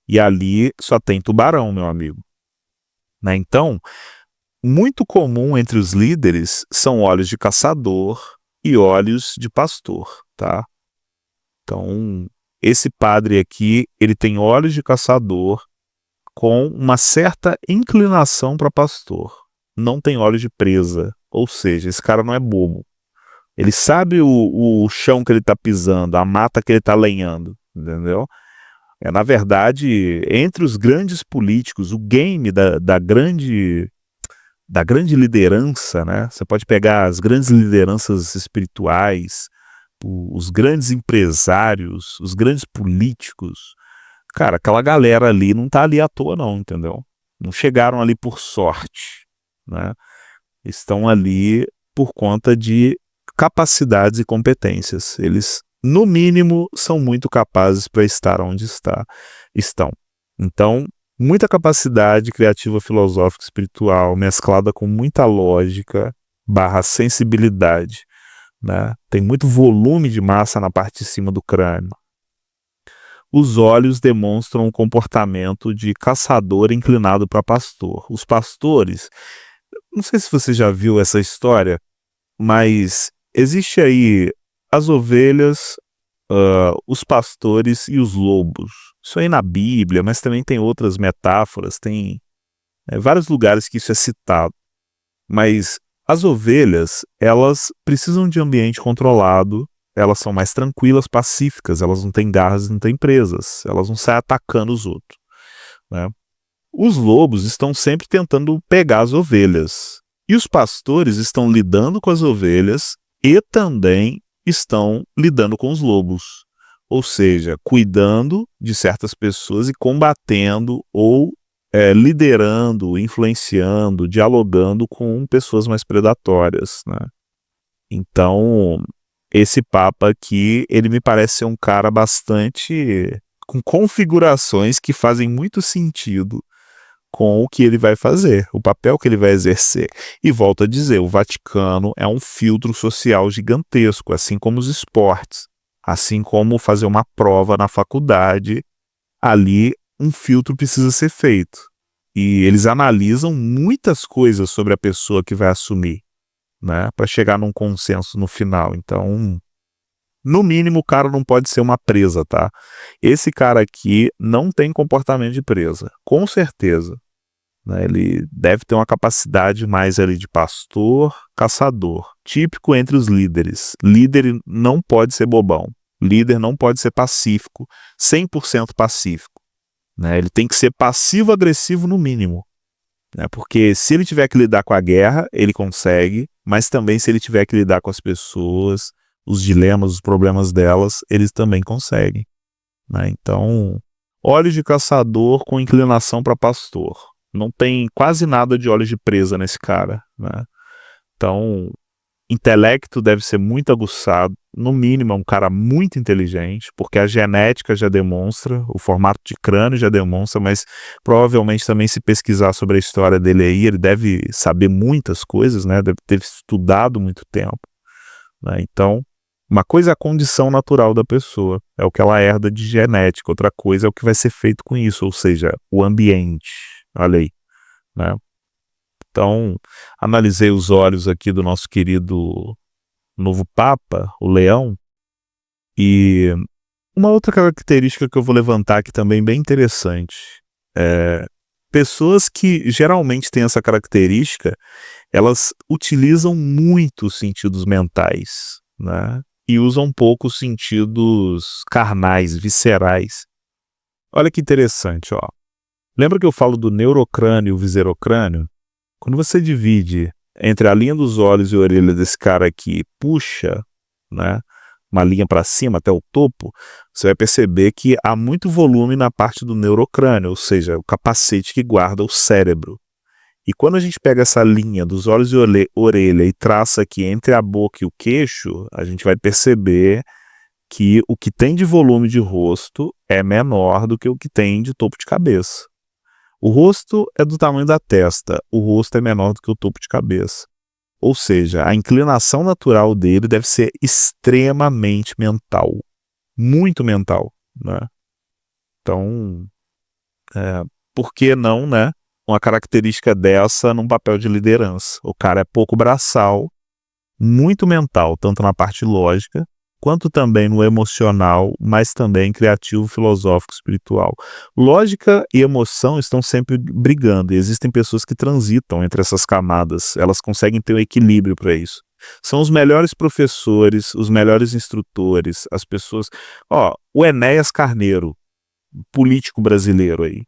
E ali só tem tubarão, meu amigo. Né? Então, muito comum entre os líderes são olhos de caçador e olhos de pastor, tá? Então, esse padre aqui, ele tem olhos de caçador com uma certa inclinação para pastor. Não tem olhos de presa. Ou seja, esse cara não é bobo. Ele sabe o chão que ele está pisando, a mata que ele está lenhando, entendeu? Na verdade, entre os grandes políticos, o game da grande liderança, né? Você pode pegar as grandes lideranças espirituais, os grandes empresários, os grandes políticos. Cara, aquela galera ali não tá ali à toa não, entendeu? Não chegaram ali por sorte, né? Estão ali por conta de capacidades e competências. Eles, no mínimo, são muito capazes para estar onde estão. Então, muita capacidade criativa, filosófica, espiritual, mesclada com muita lógica / sensibilidade, né? Tem muito volume de massa na parte de cima do crânio. Os olhos demonstram um comportamento de caçador inclinado para pastor. Os pastores, não sei se você já viu essa história, mas existe aí as ovelhas, os pastores e os lobos. Isso aí na Bíblia, mas também tem outras metáforas, tem vários lugares que isso é citado. Mas as ovelhas, elas precisam de ambiente controlado, elas são mais tranquilas, pacíficas, elas não têm garras, não têm presas, elas não saem atacando os outros, né? Os lobos estão sempre tentando pegar as ovelhas, e os pastores estão lidando com as ovelhas e também estão lidando com os lobos, ou seja, cuidando de certas pessoas e combatendo ou liderando, influenciando, dialogando com pessoas mais predatórias, né? Então, esse Papa aqui, ele me parece ser um cara bastante com configurações que fazem muito sentido com o que ele vai fazer, o papel que ele vai exercer. E volto a dizer, o Vaticano é um filtro social gigantesco, assim como os esportes, assim como fazer uma prova na faculdade, ali um filtro precisa ser feito. E eles analisam muitas coisas sobre a pessoa que vai assumir, né, para chegar num consenso no final. Então, no mínimo, o cara não pode ser uma presa, tá? Esse cara aqui não tem comportamento de presa, com certeza, né? Ele deve ter uma capacidade mais ali de pastor, caçador, típico entre os líderes. Líder não pode ser bobão, líder não pode ser pacífico, 100% pacífico, né? Ele tem que ser passivo-agressivo no mínimo, né? Porque se ele tiver que lidar com a guerra, ele consegue, mas também se ele tiver que lidar com as pessoas, os dilemas, os problemas delas, eles também conseguem, né? Então, olhos de caçador com inclinação para pastor. Não tem quase nada de olhos de presa nesse cara, né? Então, intelecto deve ser muito aguçado, no mínimo é um cara muito inteligente, porque a genética já demonstra, o formato de crânio já demonstra, mas provavelmente também se pesquisar sobre a história dele aí, ele deve saber muitas coisas, né? Deve ter estudado muito tempo, né? Então, uma coisa é a condição natural da pessoa, é o que ela herda de genética, outra coisa é o que vai ser feito com isso, ou seja, o ambiente, olha aí, né? Então, analisei os olhos aqui do nosso querido novo Papa, o Leão, e uma outra característica que eu vou levantar aqui também bem interessante, pessoas que geralmente têm essa característica, elas utilizam muito os sentidos mentais, né? E usam pouco os sentidos carnais, viscerais. Olha que interessante, ó. Lembra que eu falo do neurocrânio e o viserocrânio? Quando você divide entre a linha dos olhos e a orelha desse cara aqui, puxa, né, uma linha para cima até o topo, você vai perceber que há muito volume na parte do neurocrânio, ou seja, o capacete que guarda o cérebro. E quando a gente pega essa linha dos olhos e orelha e traça aqui entre a boca e o queixo, a gente vai perceber que o que tem de volume de rosto é menor do que o que tem de topo de cabeça. O rosto é do tamanho da testa, o rosto é menor do que o topo de cabeça. Ou seja, a inclinação natural dele deve ser extremamente mental, muito mental, né? Então, por que não, né? Uma característica dessa num papel de liderança? O cara é pouco braçal, muito mental, tanto na parte lógica, quanto também no emocional, mas também criativo, filosófico, espiritual. Lógica e emoção estão sempre brigando, e existem pessoas que transitam entre essas camadas, elas conseguem ter um equilíbrio para isso. São os melhores professores, os melhores instrutores, as pessoas... o Enéas Carneiro, político brasileiro aí,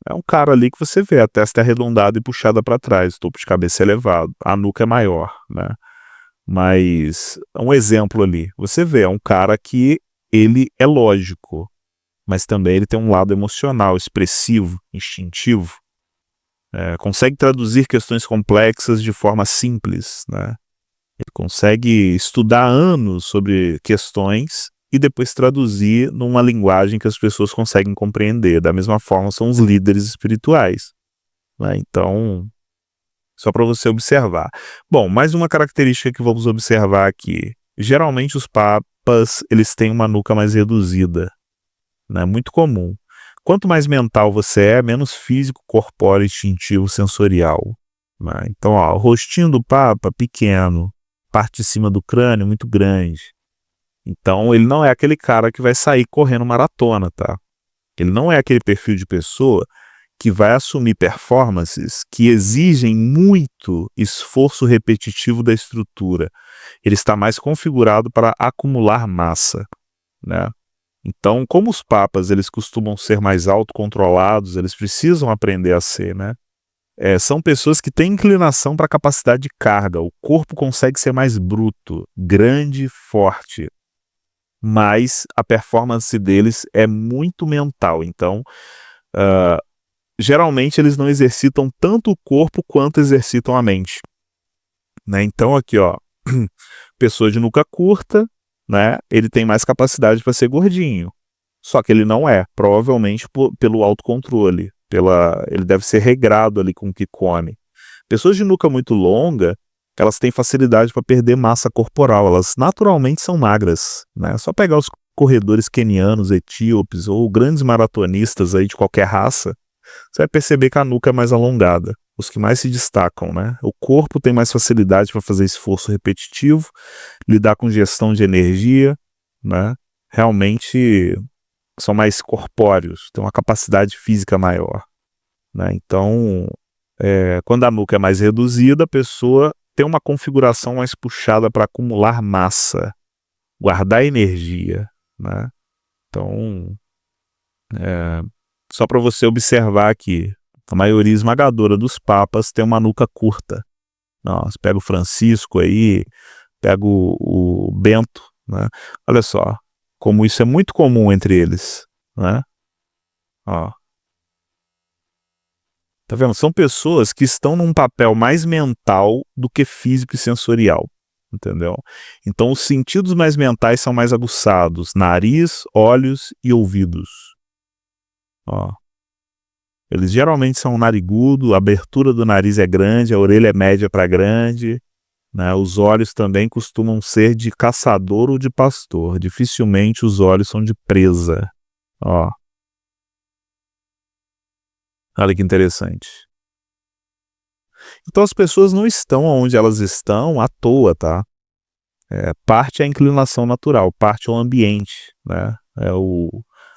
é um cara ali que você vê, a testa é arredondada e puxada para trás, o topo de cabeça é elevado, a nuca é maior, né? Mas, um exemplo ali, você vê, é um cara que ele é lógico, mas também ele tem um lado emocional, expressivo, instintivo, consegue traduzir questões complexas de forma simples, né? Ele consegue estudar anos sobre questões e depois traduzir numa linguagem que as pessoas conseguem compreender. Da mesma forma, são os líderes espirituais, né? Então, só para você observar. Bom, mais uma característica que vamos observar aqui. Geralmente os papas, eles têm uma nuca mais reduzida, né? Muito comum. Quanto mais mental você é, menos físico, corpóreo, instintivo, sensorial, né? Então, o rostinho do papa, pequeno, parte de cima do crânio, muito grande. Então, ele não é aquele cara que vai sair correndo maratona, tá? Ele não é aquele perfil de pessoa que vai assumir performances que exigem muito esforço repetitivo da estrutura. Ele está mais configurado para acumular massa, né? Então, como os papas eles costumam ser mais autocontrolados, eles precisam aprender a ser, né? São pessoas que têm inclinação para a capacidade de carga. O corpo consegue ser mais bruto, grande, forte, mas a performance deles é muito mental. Então, geralmente eles não exercitam tanto o corpo quanto exercitam a mente, né? Então aqui, pessoa de nuca curta, né? Ele tem mais capacidade para ser gordinho. Só que ele não é, provavelmente pelo autocontrole, ele deve ser regrado ali com o que come. Pessoas de nuca muito longa, elas têm facilidade para perder massa corporal, elas naturalmente são magras, né? É só pegar os corredores quenianos, etíopes ou grandes maratonistas aí de qualquer raça, você vai perceber que a nuca é mais alongada. Os que mais se destacam, né? O corpo tem mais facilidade para fazer esforço repetitivo, lidar com gestão de energia, né? Realmente são mais corpóreos, têm uma capacidade física maior, né? Então, quando a nuca é mais reduzida, a pessoa tem uma configuração mais puxada para acumular massa, guardar energia, né? Então, só para você observar aqui, a maioria esmagadora dos papas tem uma nuca curta. Nossa, pega o Francisco aí, pega o Bento, né? Olha só, como isso é muito comum entre eles, né? Ó, tá vendo? São pessoas que estão num papel mais mental do que físico e sensorial, entendeu? Então os sentidos mais mentais são mais aguçados, nariz, olhos e ouvidos. Ó. Eles geralmente são narigudo, a abertura do nariz é grande, a orelha é média para grande, né? Os olhos também costumam ser de caçador ou de pastor. Dificilmente os olhos são de presa. Ó. Olha que interessante. Então as pessoas não estão onde elas estão à toa, tá? Parte é a inclinação natural, parte é o ambiente, né?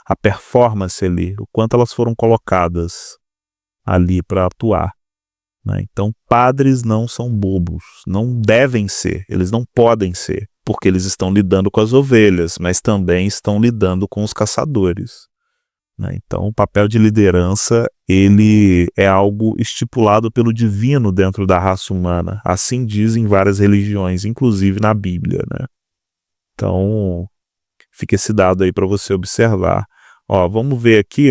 A performance ali, o quanto elas foram colocadas ali para atuar, né? Então, padres não são bobos, não devem ser, eles não podem ser, porque eles estão lidando com as ovelhas, mas também estão lidando com os caçadores, né? Então, o papel de liderança, ele é algo estipulado pelo divino dentro da raça humana, assim dizem várias religiões, inclusive na Bíblia, né? Então, fica esse dado aí para você observar. Ó, vamos ver aqui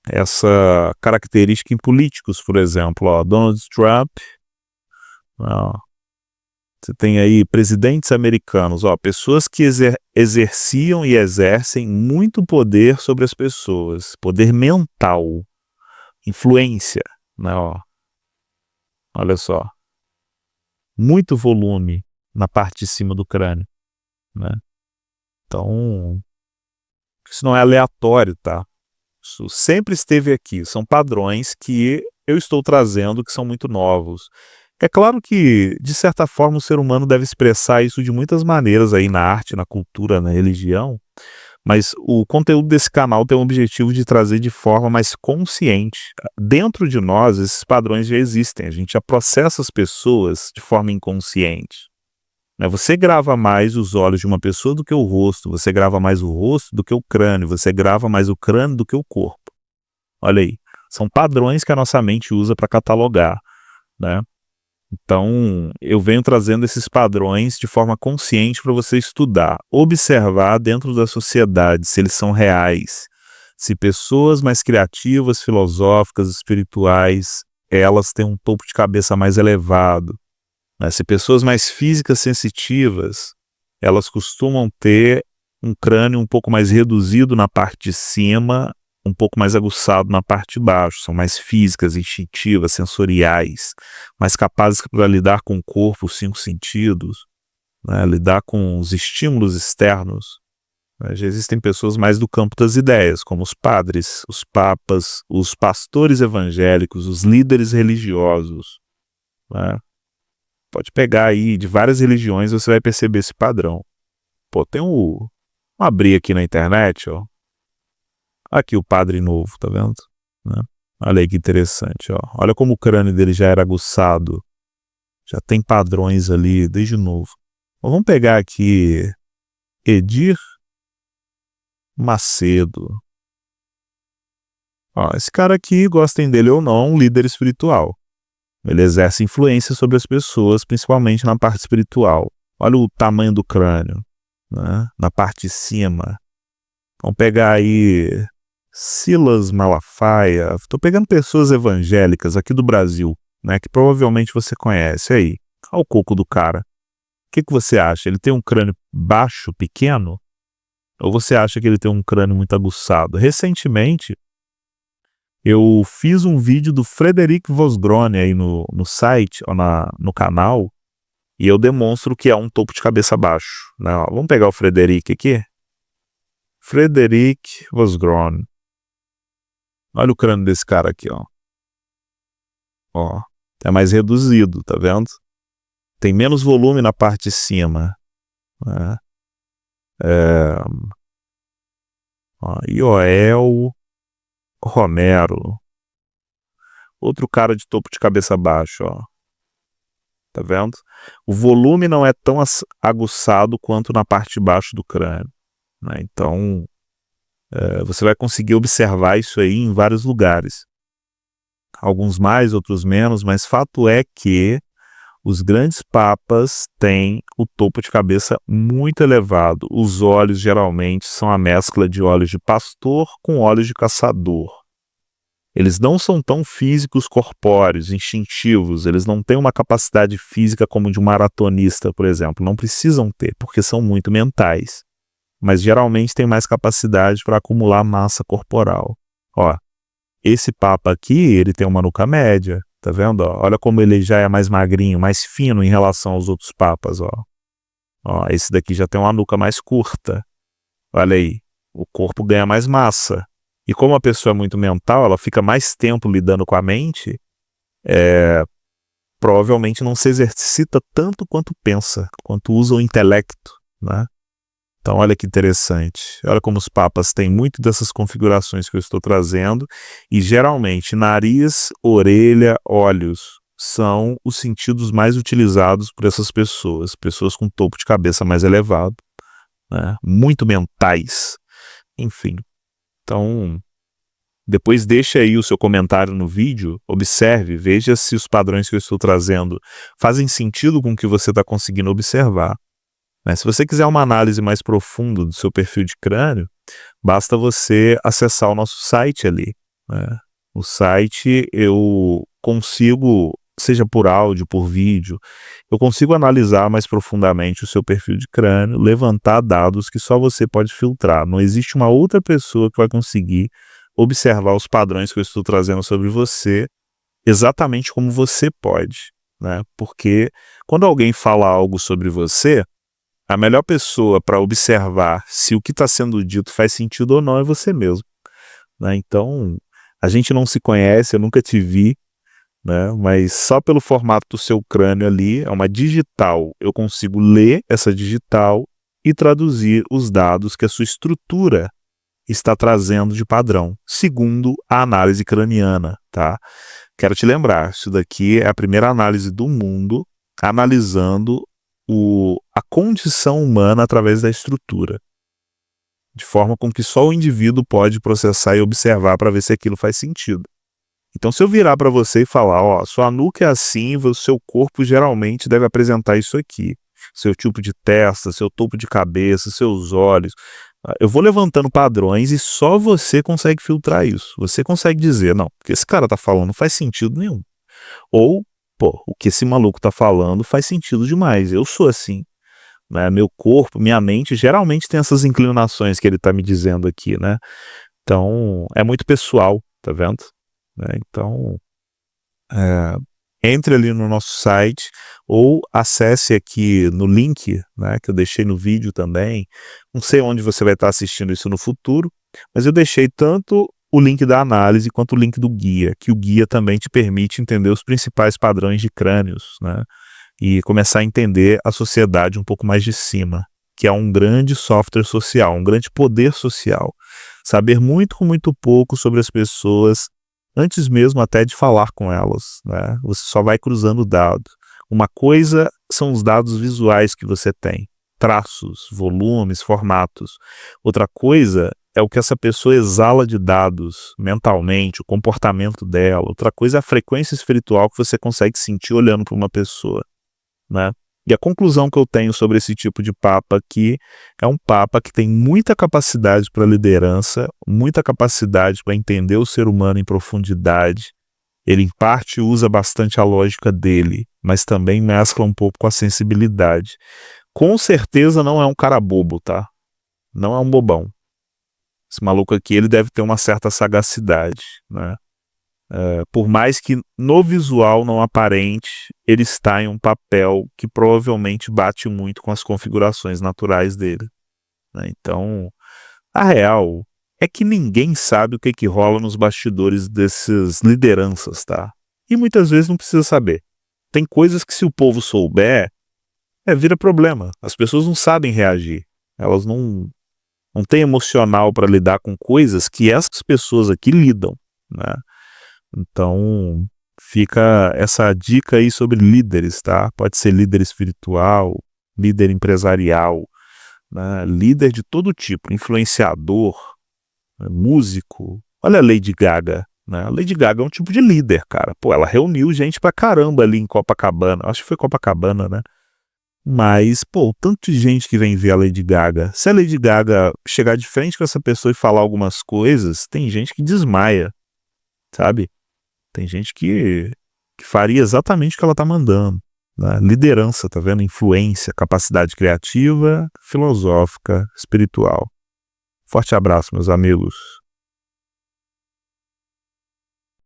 essa característica em políticos, por exemplo, ó, Donald Trump, ó, você tem aí presidentes americanos, ó, pessoas que exerciam e exercem muito poder sobre as pessoas, poder mental, influência, né, ó, olha só, muito volume na parte de cima do crânio, né? Então, isso não é aleatório, tá? Isso sempre esteve aqui. São padrões que eu estou trazendo que são muito novos. É claro que, de certa forma, o ser humano deve expressar isso de muitas maneiras aí na arte, na cultura, na religião, mas o conteúdo desse canal tem o objetivo de trazer de forma mais consciente. Dentro de nós, esses padrões já existem, a gente já processa as pessoas de forma inconsciente. Né? Você grava mais os olhos de uma pessoa do que o rosto, você grava mais o rosto do que o crânio, você grava mais o crânio do que o corpo. Olha aí, são padrões que a nossa mente usa para catalogar, né? Então, eu venho trazendo esses padrões de forma consciente para você estudar, observar dentro da sociedade se eles são reais, se pessoas mais criativas, filosóficas, espirituais, elas têm um topo de cabeça mais elevado, né? Se pessoas mais físicas, sensitivas, elas costumam ter um crânio um pouco mais reduzido na parte de cima, um pouco mais aguçado na parte de baixo, são mais físicas, instintivas, sensoriais, mais capazes para lidar com o corpo, os 5 sentidos, né, lidar com os estímulos externos. Né, já existem pessoas mais do campo das ideias, como os padres, os papas, os pastores evangélicos, os líderes religiosos. Né. Pode pegar aí de várias religiões, você vai perceber esse padrão. Pô, tem um abrir aqui na internet, ó. Aqui o padre novo, tá vendo? Né? Olha aí que interessante, ó. Olha como o crânio dele já era aguçado. Já tem padrões ali desde novo. Bom, vamos pegar aqui Edir Macedo. Ó, esse cara aqui, gostem dele ou não, é um líder espiritual. Ele exerce influência sobre as pessoas, principalmente na parte espiritual. Olha o tamanho do crânio, né? Na parte de cima. Vamos pegar aí Silas Malafaia. Estou pegando pessoas evangélicas aqui do Brasil, né, que provavelmente você conhece. Aí, olha o coco do cara. O que você acha? Ele tem um crânio baixo, pequeno? Ou você acha que ele tem um crânio muito aguçado? Recentemente, eu fiz um vídeo do Frederic Vosgrone aí no site, ou no canal, e eu demonstro que é um topo de cabeça baixo. Né? Ó, vamos pegar o Frederic aqui. Frederic Vosgrone. Olha o crânio desse cara aqui, ó. Ó, é mais reduzido, tá vendo? Tem menos volume na parte de cima. Né? Ó, Ioel Romero. Outro cara de topo de cabeça baixo, ó. Tá vendo? O volume não é tão aguçado quanto na parte de baixo do crânio. Né? Então, você vai conseguir observar isso aí em vários lugares. Alguns mais, outros menos, mas fato é que os grandes papas têm o topo de cabeça muito elevado. Os olhos geralmente são a mescla de olhos de pastor com olhos de caçador. Eles não são tão físicos, corpóreos, instintivos. Eles não têm uma capacidade física como de um maratonista, por exemplo. Não precisam ter, porque são muito mentais. Mas geralmente têm mais capacidade para acumular massa corporal. Ó, esse papa aqui, ele tem uma nuca média. Tá vendo? Ó? Olha como ele já é mais magrinho, mais fino em relação aos outros papas. Ó. Ó, esse daqui já tem uma nuca mais curta. Olha aí, o corpo ganha mais massa. E como a pessoa é muito mental, ela fica mais tempo lidando com a mente, provavelmente não se exercita tanto quanto pensa, quanto usa o intelecto. Né? Então olha que interessante. Olha como os papas têm muito dessas configurações que eu estou trazendo. E geralmente nariz, orelha, olhos são os sentidos mais utilizados por essas pessoas. Pessoas com topo de cabeça mais elevado, né? Muito mentais. Enfim. Então, depois deixa aí o seu comentário no vídeo, observe, veja se os padrões que eu estou trazendo fazem sentido com o que você está conseguindo observar. Se você quiser uma análise mais profunda do seu perfil de crânio, basta você acessar o nosso site ali. Né? O site eu consigo, seja por áudio, por vídeo, eu consigo analisar mais profundamente o seu perfil de crânio, levantar dados que só você pode filtrar. Não existe uma outra pessoa que vai conseguir observar os padrões que eu estou trazendo sobre você exatamente como você pode. Né? Porque quando alguém fala algo sobre você, A melhor pessoa para observar se o que está sendo dito faz sentido ou não é você mesmo, né? Então, a gente não se conhece, eu nunca te vi, né? Mas só pelo formato do seu crânio ali, é uma digital, eu consigo ler essa digital e traduzir os dados que a sua estrutura está trazendo de padrão, segundo a análise craniana, tá? Quero te lembrar, isso daqui é a primeira análise do mundo analisando a condição humana através da estrutura, de forma com que só o indivíduo pode processar e observar para ver se aquilo faz sentido. Então, se eu virar para você e falar, ó, sua nuca é assim, o seu corpo geralmente deve apresentar isso aqui, seu tipo de testa, seu topo de cabeça, seus olhos, eu vou levantando padrões e só você consegue filtrar isso. Você consegue dizer, não, o que esse cara tá falando não faz sentido nenhum. Ou, pô, o que esse maluco tá falando faz sentido demais, eu sou assim, né? Meu corpo, minha mente geralmente tem essas inclinações que ele tá me dizendo aqui, né? Então, é muito pessoal, tá vendo? Então, entre ali no nosso site ou acesse aqui no link, né, que eu deixei no vídeo também. Não sei onde você vai estar assistindo isso no futuro, mas eu deixei tanto o link da análise quanto o link do guia, que o guia também te permite entender os principais padrões de crânios, né, e começar a entender a sociedade um pouco mais de cima, que é um grande software social, um grande poder social. Saber muito com muito pouco sobre as pessoas, antes mesmo até de falar com elas, né? Você só vai cruzando dados. Uma coisa são os dados visuais que você tem, traços, volumes, formatos. Outra coisa é o que essa pessoa exala de dados mentalmente, o comportamento dela. Outra coisa é a frequência espiritual que você consegue sentir olhando para uma pessoa, né? E a conclusão que eu tenho sobre esse tipo de papa aqui é um papa que tem muita capacidade para liderança, muita capacidade para entender o ser humano em profundidade. Ele, em parte, usa bastante a lógica dele, mas também mescla um pouco com a sensibilidade. Com certeza não é um cara bobo, tá? Não é um bobão. Esse maluco aqui, ele deve ter uma certa sagacidade, né? Por mais que no visual não aparente, ele está em um papel que provavelmente bate muito com as configurações naturais dele, né? Então, a real é que ninguém sabe o que rola nos bastidores dessas lideranças, tá? E muitas vezes não precisa saber. Tem coisas que se o povo souber, vira problema. As pessoas não sabem reagir. Elas não têm emocional para lidar com coisas que essas pessoas aqui lidam, né? Então, fica essa dica aí sobre líderes, tá? Pode ser líder espiritual, líder empresarial, né? Líder de todo tipo, influenciador, né? Músico. Olha a Lady Gaga, né? A Lady Gaga é um tipo de líder, cara. Pô, ela reuniu gente pra caramba ali em Copacabana. Acho que foi Copacabana, né? Mas, pô, tanto de gente que vem ver a Lady Gaga. Se a Lady Gaga chegar de frente com essa pessoa e falar algumas coisas, tem gente que desmaia, sabe? Tem gente que faria exatamente o que ela tá mandando, né? Liderança, tá vendo? Influência, capacidade criativa, filosófica, espiritual. Forte abraço, meus amigos.